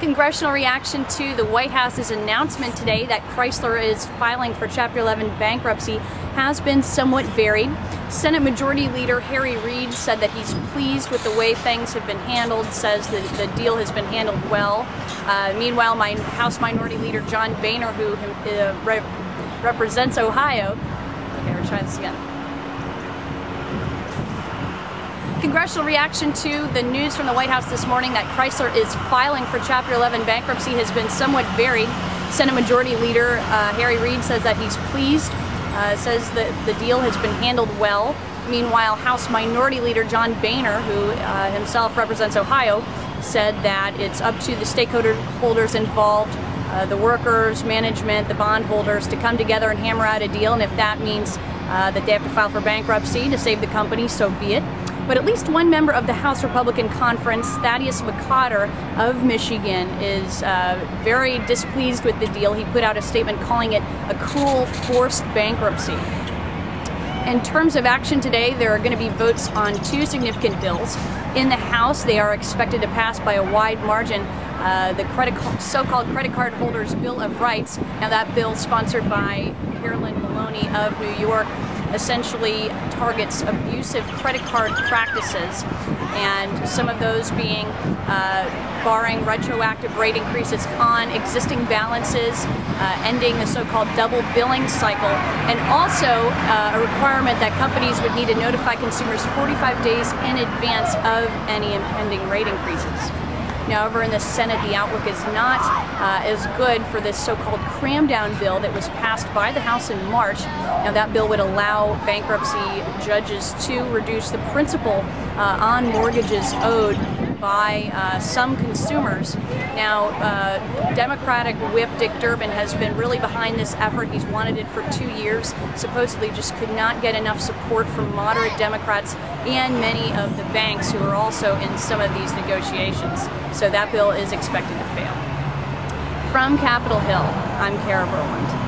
Congressional reaction to the White House's announcement today that Chrysler is filing for Chapter 11 bankruptcy has been somewhat varied. Senate Majority Leader Harry Reid said that he's pleased with the way things have been handled, says that the deal has been handled well. Meanwhile, House Minority Leader John Boehner, who represents Ohio, okay, we're trying this again. Congressional reaction to the news from the White House this morning that Chrysler is filing for Chapter 11 bankruptcy has been somewhat varied. Senate Majority Leader Harry Reid says that he's pleased, says that the deal has been handled well. Meanwhile, House Minority Leader John Boehner, who himself represents Ohio, said that it's up to the stakeholders involved, the workers, management, the bondholders, to come together and hammer out a deal, and if that means that they have to file for bankruptcy to save the company, so be it. But at least one member of the House Republican Conference, Thaddeus McCotter of Michigan, is very displeased with the deal. He put out a statement calling it a cruel, forced bankruptcy. In terms of action today, there are going to be votes on two significant bills. In the House, they are expected to pass by a wide margin. The so-called credit card holders' Bill of Rights. Now, that bill, sponsored by Carolyn Maloney of New York, essentially targets abusive credit card practices, and some of those being barring retroactive rate increases on existing balances, ending the so-called double billing cycle, and also a requirement that companies would need to notify consumers 45 days in advance of any impending rate increases. Now, over in the Senate, the outlook is not as good for this so-called cram-down bill that was passed by the House in March. Now, that bill would allow bankruptcy judges to reduce the principal on mortgages owed by some consumers. Now, Democratic Whip Dick Durbin has been really behind this effort. He's wanted it for 2 years, supposedly just could not get enough support from moderate Democrats and many of the banks who are also in some of these negotiations. So that bill is expected to fail. From Capitol Hill, I'm Kara Rowland.